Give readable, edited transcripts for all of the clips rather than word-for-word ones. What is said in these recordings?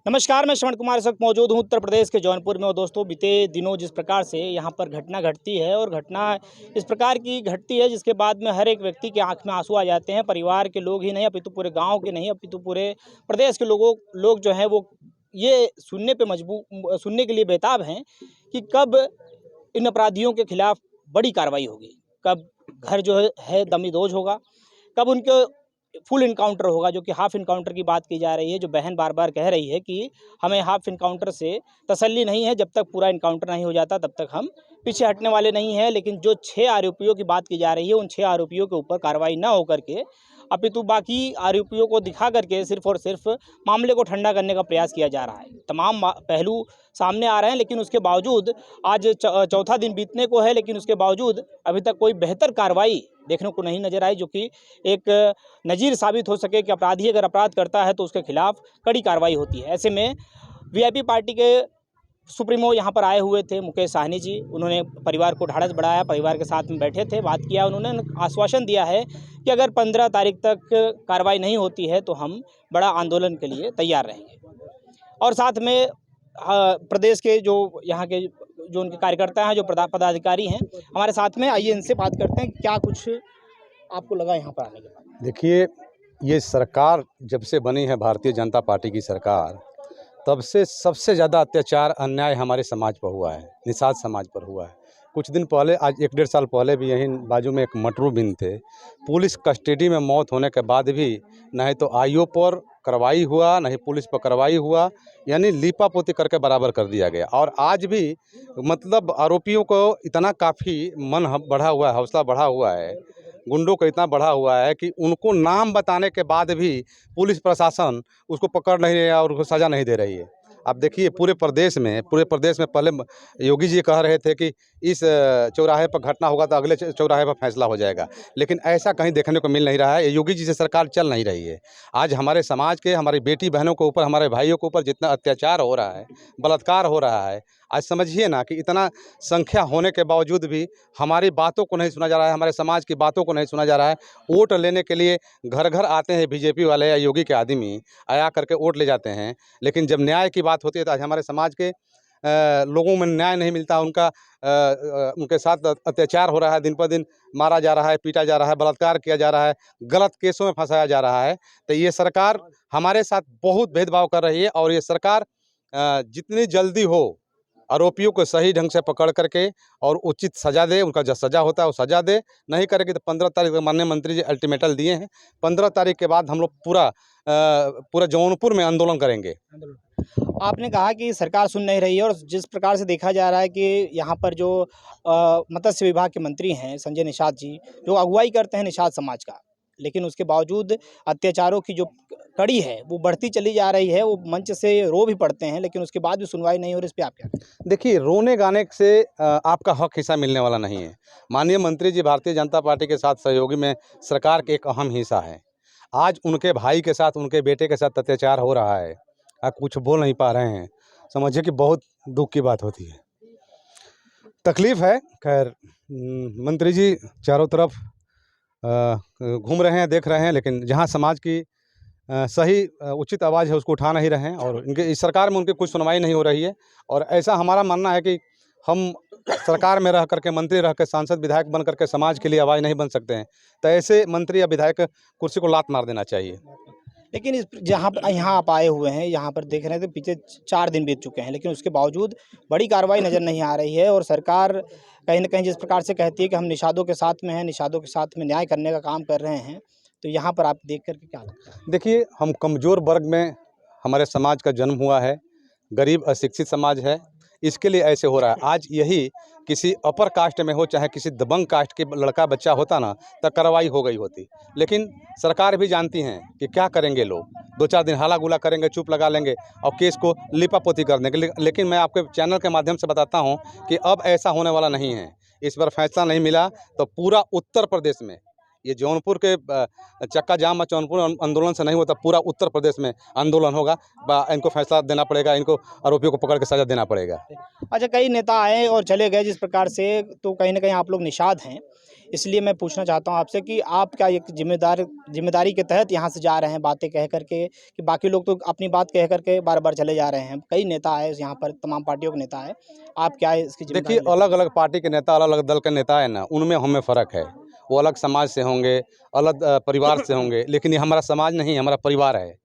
नमस्कार, मैं श्रवण कुमार इस वक्त मौजूद हूँ उत्तर प्रदेश के जौनपुर में। और दोस्तों, बीते दिनों जिस प्रकार से यहाँ पर घटना घटती है और घटना इस प्रकार की घटती है जिसके बाद में हर एक व्यक्ति की आंख में आंसू आ जाते हैं। परिवार के लोग ही नहीं, अपितु पूरे गांव के नहीं, अपितु पूरे प्रदेश के लोग जो हैं वो ये सुनने के लिए बेताब हैं कि कब इन अपराधियों के खिलाफ बड़ी कार्रवाई होगी, कब घर जो है दमिदोज होगा, कब उनके फुल इनकाउंटर होगा। जो कि हाफ इनकाउंटर की बात की जा रही है, जो बहन बार बार कह रही है कि हमें हाफ इनकाउंटर से तसल्ली नहीं है, जब तक पूरा इनकाउंटर नहीं हो जाता तब तक हम पीछे हटने वाले नहीं हैं। लेकिन जो 6 आरोपियों की बात की जा रही है, उन 6 आरोपियों के ऊपर कार्रवाई न होकर के अपितु बाकी आरोपियों को दिखा करके सिर्फ और सिर्फ मामले को ठंडा करने का प्रयास किया जा रहा है। तमाम पहलू सामने आ रहे हैं, लेकिन उसके बावजूद आज चौथा दिन बीतने को है, लेकिन उसके बावजूद अभी तक कोई बेहतर कार्रवाई देखने को नहीं नजर आई, जो कि एक नज़ीर साबित हो सके कि अपराधी अगर अपराध करता है तो उसके खिलाफ कड़ी कार्रवाई होती है। ऐसे में वीआईपी पार्टी के सुप्रीमो यहाँ पर आए हुए थे, मुकेश साहनी जी। उन्होंने परिवार को ढाढ़स बढ़ाया, परिवार के साथ में बैठे थे, बात किया। उन्होंने आश्वासन दिया है कि अगर 15 तारीख तक कार्रवाई नहीं होती है तो हम बड़ा आंदोलन के लिए तैयार रहेंगे। और साथ में प्रदेश के जो यहाँ के जो उनके कार्यकर्ता हैं, जो पदाधिकारी हैं, हमारे साथ में। आइए इनसे बात करते हैं, क्या कुछ आपको लगा यहाँ पर आने के बाद। देखिए, ये सरकार जब से बनी है भारतीय जनता पार्टी की सरकार, तब से सबसे ज़्यादा अत्याचार अन्याय हमारे समाज पर हुआ है, निषाद समाज पर हुआ है। कुछ दिन पहले, आज 1 डेढ़ साल पहले भी यहीं बाजू में एक मटरू बिन थे, पुलिस कस्टडी में मौत होने के बाद भी नहीं तो आईओ पर कार्रवाई हुआ, नहीं पुलिस पर कार्रवाई हुआ, यानी लीपापोती करके बराबर कर दिया गया। और आज भी मतलब आरोपियों को इतना काफ़ी मन बढ़ा हुआ है, हौसला बढ़ा हुआ है, गुंडों को इतना बढ़ा हुआ है कि उनको नाम बताने के बाद भी पुलिस प्रशासन उसको पकड़ नहीं रही है और उसको सज़ा नहीं दे रही है। आप देखिए, पूरे प्रदेश में पहले योगी जी कह रहे थे कि इस चौराहे पर घटना होगा तो अगले चौराहे पर फैसला हो जाएगा, लेकिन ऐसा कहीं देखने को मिल नहीं रहा है। योगी जी से सरकार चल नहीं रही है। आज हमारे समाज के, हमारी बेटी बहनों के ऊपर, हमारे भाइयों के ऊपर जितना अत्याचार हो रहा है, बलात्कार हो रहा है, आज समझिए ना कि इतना संख्या होने के बावजूद भी हमारी बातों को नहीं सुना जा रहा है, हमारे समाज की बातों को नहीं सुना जा रहा है। वोट लेने के लिए घर घर आते हैं बीजेपी वाले या योगी के आदमी, आया करके वोट ले जाते हैं, लेकिन जब न्याय की बात होती है तो आज हमारे समाज के लोगों में न्याय नहीं मिलता। उनके साथ अत्याचार हो रहा है, दिन पर दिन मारा जा रहा है, पीटा जा रहा है, बलात्कार किया जा रहा है, गलत केसों में फंसाया जा रहा है। तो ये सरकार हमारे साथ बहुत भेदभाव कर रही है। और ये सरकार जितनी जल्दी हो आरोपियों को सही ढंग से पकड़ करके और उचित सज़ा दे, उनका जो सज़ा होता है वो सज़ा दे। नहीं करेगी तो 15 तारीख तक माननीय मंत्री जी अल्टीमेटम दिए हैं। 15 तारीख के बाद हम लोग पूरा जौनपुर में आंदोलन करेंगे। आपने कहा कि सरकार सुन नहीं रही है, और जिस प्रकार से देखा जा रहा है कि यहाँ पर जो मत्स्य विभाग के मंत्री हैं संजय निषाद जी, जो अगुवाई करते हैं निषाद समाज का, लेकिन उसके बावजूद अत्याचारों की जो कड़ी है वो बढ़ती चली जा रही है। वो मंच से रो भी पड़ते हैं, लेकिन उसके बाद भी सुनवाई नहीं हो रही। इस पर आप क्या कहें? देखिए, रोने गाने से आपका हक हिस्सा मिलने वाला नहीं है। माननीय मंत्री जी भारतीय जनता पार्टी के साथ सहयोगी में सरकार के एक अहम हिस्सा है। आज उनके भाई के साथ, उनके बेटे के साथ अत्याचार हो रहा है, आप कुछ बोल नहीं पा रहे हैं। समझिए कि बहुत दुख की बात होती है, तकलीफ़ है। खैर, मंत्री जी चारों तरफ घूम रहे हैं, देख रहे हैं, लेकिन जहां समाज की सही उचित आवाज़ है उसको उठा नहीं रहे हैं। और इनके इस सरकार में उनकी कुछ सुनवाई नहीं हो रही है। और ऐसा हमारा मानना है कि हम सरकार में रह करके, मंत्री रह कर, सांसद विधायक बन करके समाज के लिए आवाज़ नहीं बन सकते हैं। तो ऐसे मंत्री या विधायक कुर्सी को लात मार देना चाहिए। लेकिन यहाँ आप आए हुए हैं, यहाँ पर देख रहे थे पीछे 4 दिन बीत चुके हैं, लेकिन उसके बावजूद बड़ी कार्रवाई नज़र नहीं आ रही है। और सरकार कहीं न कहीं जिस प्रकार से कहती है कि हम निषादों के साथ में हैं, निषादों के साथ में न्याय करने का काम कर रहे हैं, तो यहाँ पर आप देख कर के क्या लगता है? देखिए, हम कमज़ोर वर्ग में हमारे समाज का जन्म हुआ है, गरीब अशिक्षित समाज है, इसके लिए ऐसे हो रहा है। आज यही किसी अपर कास्ट में हो, चाहे किसी दबंग कास्ट के लड़का बच्चा होता ना, तो कार्रवाई हो गई होती। लेकिन सरकार भी जानती हैं कि क्या करेंगे लोग, 2-4 दिन हाला गुला करेंगे, चुप लगा लेंगे और केस को लिपापोती कर देंगे। लेकिन मैं आपके चैनल के माध्यम से बताता हूं कि अब ऐसा होने वाला नहीं है। इस बार फैसला नहीं मिला तो पूरा उत्तर प्रदेश में, ये जौनपुर के चक्का जाम जौनपुर आंदोलन से नहीं होता, पूरा उत्तर प्रदेश में आंदोलन होगा। इनको फैसला देना पड़ेगा, इनको आरोपियों को पकड़ के सजा देना पड़ेगा। अच्छा, कई नेता आए और चले गए जिस प्रकार से, तो कहीं न कहीं आप लोग निषाद हैं। इसलिए मैं पूछना चाहता हूँ आपसे कि आप क्या एक जिम्मेदारी के तहत यहाँ से जा रहे हैं बातें कह करके, कि बाकी लोग तो अपनी बात कह करके बार बार चले जा रहे हैं। कई नेता आए यहाँ पर, तमाम पार्टियों के नेता आए, आप क्या इसकी देखिए, जिम्मेदारी लेते हैं? अलग अलग पार्टी के नेता, अलग अलग दल के नेता है ना, उनमें हमें फ़र्क है। वो अलग समाज से होंगे, अलग परिवार से होंगे, लेकिन ये हमारा समाज नहीं, हमारा परिवार है।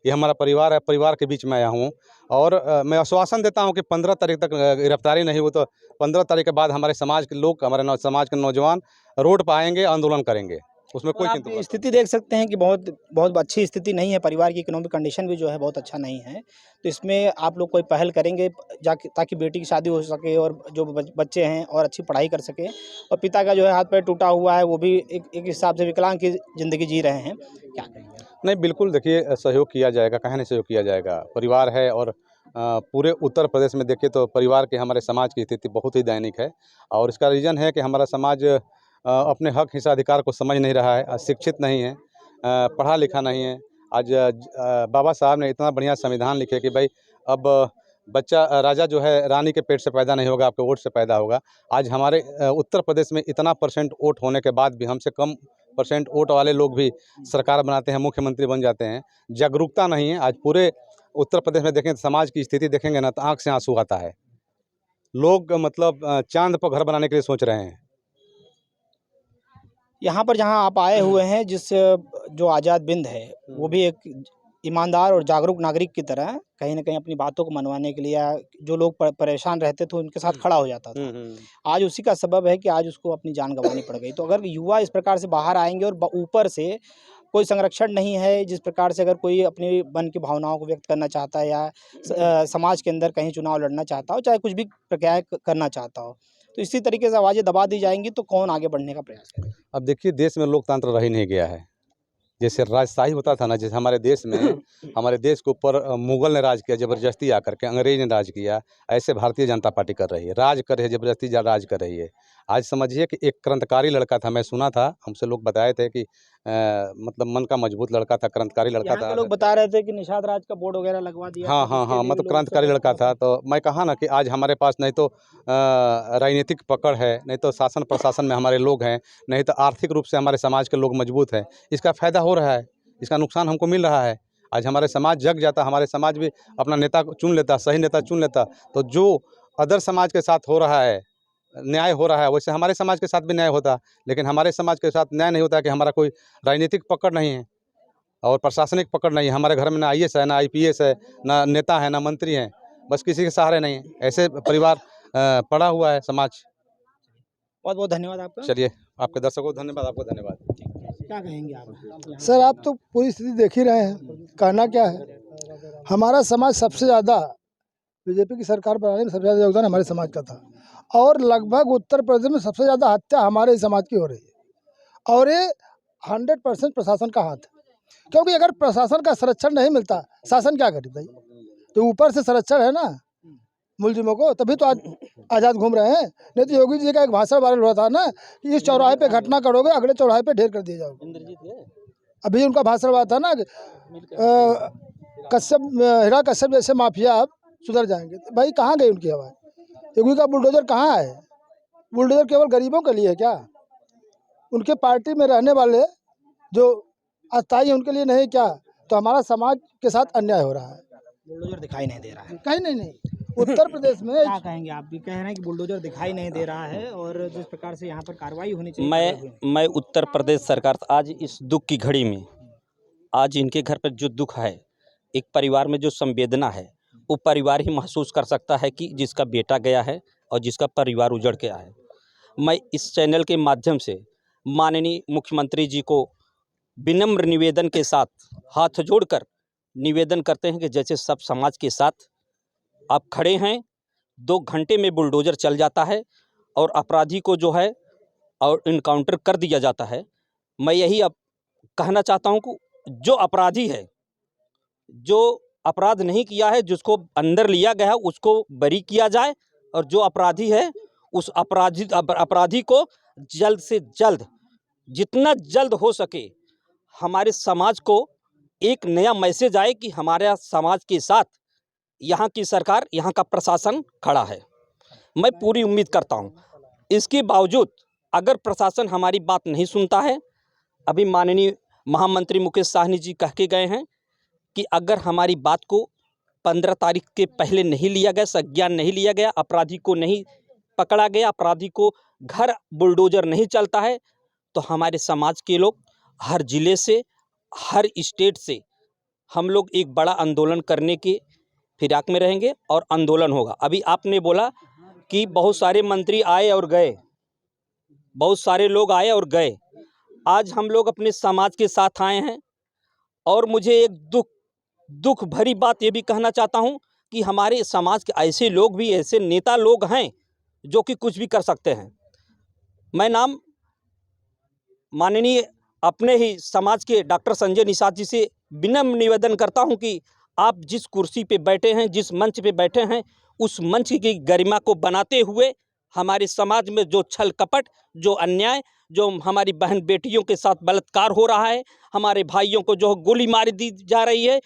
ये हमारा परिवार है, परिवार के बीच में आया हूँ। और मैं आश्वासन देता हूँ कि 15 तारीख तक गिरफ्तारी नहीं हुई तो 15 तारीख के बाद हमारे समाज के लोग, हमारे समाज के नौजवान रोड पर आएंगे, आंदोलन करेंगे। उसमें और कोई आप चिंता मत। स्थिति देख सकते हैं कि बहुत बहुत अच्छी स्थिति नहीं है, परिवार की इकोनॉमिक कंडीशन भी जो है बहुत अच्छा नहीं है। तो इसमें आप लोग कोई पहल करेंगे जाके, ताकि बेटी की शादी हो सके और जो बच्चे हैं और अच्छी पढ़ाई कर सके, और पिता का जो है हाथ पैर टूटा हुआ है, वो भी एक हिसाब से विकलांग की ज़िंदगी जी रहे हैं, क्या कहेंगे आप? नहीं, बिल्कुल देखिए, सहयोग किया जाएगा, काहे नहीं सहयोग किया जाएगा। परिवार है और पूरे उत्तर प्रदेश में देखिए तो परिवार के, हमारे समाज की स्थिति बहुत ही दयनीक है। और इसका रीज़न है कि हमारा समाज अपने हक हिस्साधिकार को समझ नहीं रहा है, शिक्षित नहीं है, पढ़ा लिखा नहीं है। आज बाबा साहब ने इतना बढ़िया संविधान लिखे कि भाई अब बच्चा राजा जो है रानी के पेट से पैदा नहीं होगा, आपके वोट से पैदा होगा। आज हमारे उत्तर प्रदेश में इतना परसेंट वोट होने के बाद भी हमसे कम परसेंट वोट वाले लोग भी सरकार बनाते हैं, मुख्यमंत्री बन जाते हैं। जागरूकता नहीं है। आज पूरे उत्तर प्रदेश में देखें तो समाज की स्थिति देखेंगे ना तो आँख से आंसू आता है। लोग मतलब चाँद पर घर बनाने के लिए सोच रहे हैं। यहाँ पर जहाँ आप आए हुए हैं, जो आज़ाद बिंद है, वो भी एक ईमानदार और जागरूक नागरिक की तरह कहीं न कहीं अपनी बातों को मनवाने के लिए, या जो लोग परेशान रहते थे उनके साथ खड़ा हो जाता था। आज उसी का सबब है कि आज उसको अपनी जान गँवानी पड़ गई। तो अगर युवा इस प्रकार से बाहर आएँगे और ऊपर से कोई संरक्षण नहीं है, जिस प्रकार से अगर कोई अपनी मन की भावनाओं को व्यक्त करना चाहता है, या समाज के अंदर कहीं चुनाव लड़ना चाहता हो, चाहे कुछ भी प्रक्रियाएँ करना चाहता हो, तो इसी तरीके से आवाज़ें दबा दी जाएँगी, तो कौन आगे बढ़ने का प्रयास करेगा? अब देखिए, देश में लोकतंत्र रह ही नहीं गया है। जैसे राजशाही होता था ना, जैसे हमारे देश में हमारे देश के ऊपर मुगल ने राज किया ज़बरदस्ती आकर के, अंग्रेज ने राज किया, ऐसे भारतीय जनता पार्टी कर रही है, राज कर रही है, ज़बरदस्ती राज कर रही है। आज समझिए कि एक क्रांतिकारी लड़का था, मैं सुना था, हमसे लोग बताए थे कि मतलब मन का मजबूत लड़का था, क्रांतिकारी लड़का यहाँ था। के लोग बता रहे थे कि निषाद राज का बोर्ड वगैरह लगवा दिया था, हाँ, हाँ, जिसके हाँ, लिए भी मतलब लोग क्रांतिकारी उससे लड़का था। तो मैं कहा ना कि आज हमारे पास नहीं तो राजनीतिक पकड़ है, नहीं तो शासन प्रशासन में हमारे लोग हैं, नहीं तो आर्थिक रूप से हमारे समाज के लोग मजबूत हैं। इसका फ़ायदा हो रहा है, इसका नुकसान हमको मिल रहा है। आज हमारे समाज जग जाता, हमारे समाज भी अपना नेता को चुन लेता, सही नेता चुन लेता, तो जो अदर समाज के साथ हो रहा है, न्याय हो रहा है, वैसे हमारे समाज के साथ भी न्याय होता। लेकिन हमारे समाज के साथ न्याय नहीं होता कि हमारा कोई राजनीतिक पकड़ नहीं है और प्रशासनिक पकड़ नहीं है। हमारे घर में ना आईएएस है, ना आईपीएस है, ना नेता है, ना मंत्री हैं, बस किसी के सहारे नहीं है। ऐसे परिवार पड़ा हुआ है समाज। बहुत बहुत धन्यवाद आपका। चलिए, आपके दर्शकों को धन्यवाद, आपको धन्यवाद। क्या कहेंगे आप? सर, आप तो पूरी स्थिति देख ही रहे हैं, कहना क्या है। हमारा समाज सबसे ज़्यादा बीजेपी की सरकार बनाने में सबसे ज़्यादा योगदान हमारे समाज का था, और लगभग उत्तर प्रदेश में सबसे ज़्यादा हत्या हमारे ही समाज की हो रही है, और ये 100% प्रशासन का हाथ है। क्योंकि अगर प्रशासन का संरक्षण नहीं मिलता, शासन क्या करे भाई? तो ऊपर से संरक्षण है ना मुलजिमों को, तभी तो आज आज़ाद घूम रहे हैं। नहीं तो योगी जी का एक भाषण वायरल हुआ था ना कि इस चौराहे पे घटना करोगे, अगले चौराहे पे ढेर कर दिए जाओगे। अभी उनका भाषण हुआ था ना, कश्यप, हीरा कश्यप जैसे माफिया आप सुधर जाएंगे। तो भाई कहाँ गई उनकी आवाज़? योगी का बुलडोजर कहाँ है? बुलडोजर केवल गरीबों के लिए है क्या? उनके पार्टी में रहने वाले जो अस्थायी हैं उनके लिए नहीं क्या? तो हमारा समाज के साथ अन्याय हो रहा है। बुलडोजर दिखाई नहीं दे रहा है। कहीं नहीं। उत्तर प्रदेश में क्या कहेंगे आप? भी कह रहे हैं कि बुलडोजर दिखाई नहीं दे रहा है, और जिस प्रकार से यहाँ पर कार्रवाई होनी चाहिए। मैं उत्तर प्रदेश सरकार आज इस दुख की घड़ी में, आज इनके घर पर जो दुख है, एक परिवार में जो संवेदना है, वो परिवार ही महसूस कर सकता है कि जिसका बेटा गया है और जिसका परिवार उजड़ गया है। मैं इस चैनल के माध्यम से माननीय मुख्यमंत्री जी को विनम्र निवेदन के साथ हाथ जोड़कर निवेदन करते हैं कि जैसे सब समाज के साथ आप खड़े हैं, 2 घंटे में बुलडोज़र चल जाता है और अपराधी को जो है और इनकाउंटर कर दिया जाता है। मैं यही अब कहना चाहता हूं कि जो अपराधी है, जो अपराध नहीं किया है, जिसको अंदर लिया गया है, उसको बरी किया जाए, और जो अपराधी है उस अपराधी को जल्द से जल्द, जितना जल्द हो सके, हमारे समाज को एक नया मैसेज आए कि हमारे समाज के साथ यहाँ की सरकार, यहाँ का प्रशासन खड़ा है। मैं पूरी उम्मीद करता हूँ। इसके बावजूद अगर प्रशासन हमारी बात नहीं सुनता है, अभी माननीय महामंत्री मुकेश साहनी जी कह के गए हैं कि अगर हमारी बात को 15 तारीख के पहले नहीं लिया गया, संज्ञान नहीं लिया गया, अपराधी को नहीं पकड़ा गया, अपराधी को घर बुलडोजर नहीं चलता है, तो हमारे समाज के लोग हर जिले से, हर स्टेट से हम लोग एक बड़ा आंदोलन करने के फिराक में रहेंगे और आंदोलन होगा। अभी आपने बोला कि बहुत सारे मंत्री आए और गए, बहुत सारे लोग आए और गए। आज हम लोग अपने समाज के साथ आए हैं और मुझे एक दुख भरी बात ये भी कहना चाहता हूँ कि हमारे समाज के ऐसे लोग भी, ऐसे नेता लोग हैं जो कि कुछ भी कर सकते हैं। मैं नाम माननीय अपने ही समाज के डॉक्टर संजय निषाद जी से विनम्र निवेदन करता हूं कि आप जिस कुर्सी पे बैठे हैं, जिस मंच पे बैठे हैं, उस मंच की गरिमा को बनाते हुए हमारे समाज में जो छल कपट, जो अन्याय, जो हमारी बहन बेटियों के साथ बलात्कार हो रहा है, हमारे भाइयों को जो गोली मार दी जा रही है,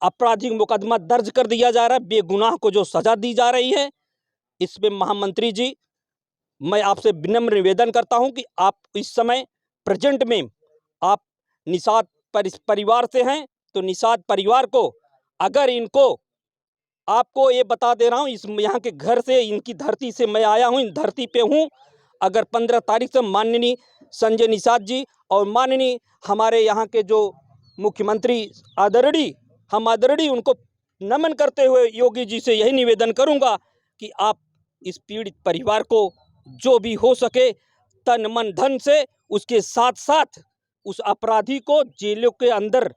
आपराधिक मुकदमा दर्ज कर दिया जा रहा है, बेगुनाह को जो सजा दी जा रही है, इस पे महामंत्री जी मैं आपसे विनम्र निवेदन करता हूं कि आप इस समय प्रेजेंट में आप निषाद परिवार से हैं, तो निषाद परिवार को अगर इनको, आपको ये बता दे रहा हूँ, इस यहाँ के घर से, इनकी धरती से मैं आया हूँ, इन धरती पे हूँ। अगर 15 तारीख से माननीय संजय निषाद जी और माननीय हमारे यहाँ के जो मुख्यमंत्री आदरणीय उनको नमन करते हुए योगी जी से यही निवेदन करूँगा कि आप इस पीड़ित परिवार को जो भी हो सके तन मन धन से, उसके साथ साथ उस अपराधी को जेलों के अंदर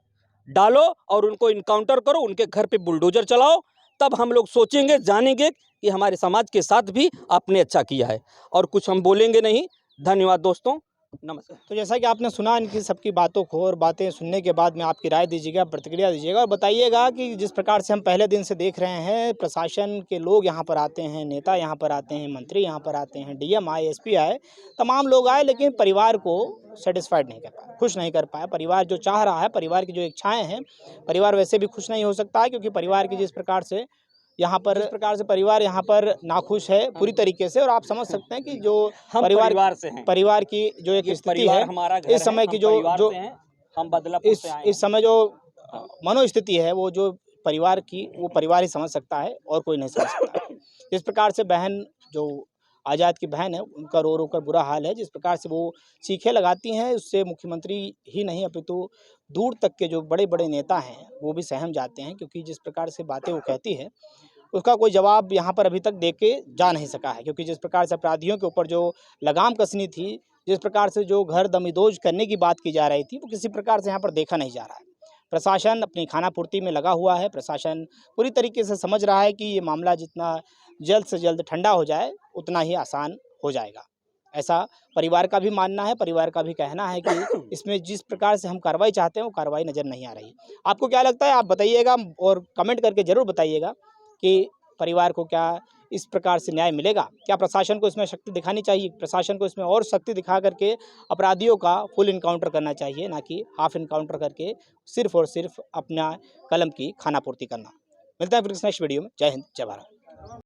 डालो और उनको इनकाउंटर करो, उनके घर पे बुलडोजर चलाओ। तब हम लोग सोचेंगे, जानेंगे कि हमारे समाज के साथ भी आपने अच्छा किया है, और कुछ हम बोलेंगे नहीं। धन्यवाद दोस्तों, नमस्कार। तो जैसा कि आपने सुना इनकी सबकी बातों को, और बातें सुनने के बाद में आपकी राय दीजिएगा, प्रतिक्रिया दीजिएगा और बताइएगा कि जिस प्रकार से हम पहले दिन से देख रहे हैं, प्रशासन के लोग यहाँ पर आते हैं, नेता यहाँ पर आते हैं, मंत्री यहाँ पर आते हैं, डीएम आए, एसपी आए, तमाम लोग आए, लेकिन परिवार को सेटिस्फाइड नहीं कर पाया, खुश नहीं कर पाया। परिवार जो चाह रहा है, परिवार की जो इच्छाएँ हैं, परिवार वैसे भी खुश नहीं हो सकता है, क्योंकि परिवार की जिस प्रकार से परिवार यहाँ पर नाखुश है पूरी तरीके से। और आप समझ सकते हैं कि जो परिवार से हैं, परिवार की जो एक स्थिति है, इस समय की जो हम बदलापुर से आए हैं। इस समय जो मनोस्थिति है, वो जो परिवार की, वो परिवार ही समझ सकता है और कोई नहीं समझ सकता। जिस प्रकार से बहन, जो आज़ाद की बहन है, उनका रो रो कर बुरा हाल है, जिस प्रकार से वो चीखें लगाती हैं, उससे मुख्यमंत्री ही नहीं अपितु दूर तक के जो बड़े बड़े नेता हैं वो भी सहम जाते हैं, क्योंकि जिस प्रकार से बातें वो कहती है उसका कोई जवाब यहाँ पर अभी तक दे के जा नहीं सका है। क्योंकि जिस प्रकार से अपराधियों के ऊपर जो लगाम कसनी थी, जिस प्रकार से जो घर दमिदोज करने की बात की जा रही थी, वो किसी प्रकार से यहाँ पर देखा नहीं जा रहा है। प्रशासन अपनी खानापूर्ति में लगा हुआ है, प्रशासन पूरी तरीके से समझ रहा है कि ये मामला जितना जल्द से जल्द ठंडा हो जाए उतना ही आसान हो जाएगा। ऐसा परिवार का भी मानना है, परिवार का भी कहना है कि इसमें जिस प्रकार से हम कार्रवाई चाहते हैं वो कार्रवाई नज़र नहीं आ रही। आपको क्या लगता है, आप बताइएगा और कमेंट करके ज़रूर बताइएगा कि परिवार को क्या इस प्रकार से न्याय मिलेगा? क्या प्रशासन को इसमें शक्ति दिखानी चाहिए? प्रशासन को इसमें और शक्ति दिखा करके अपराधियों का फुल इनकाउंटर करना चाहिए, ना कि हाफ इनकाउंटर करके सिर्फ और सिर्फ अपना कलम की खानापूर्ति करना। मिलता है फिर नेक्स्ट वीडियो में। जय हिंद, जय भारत।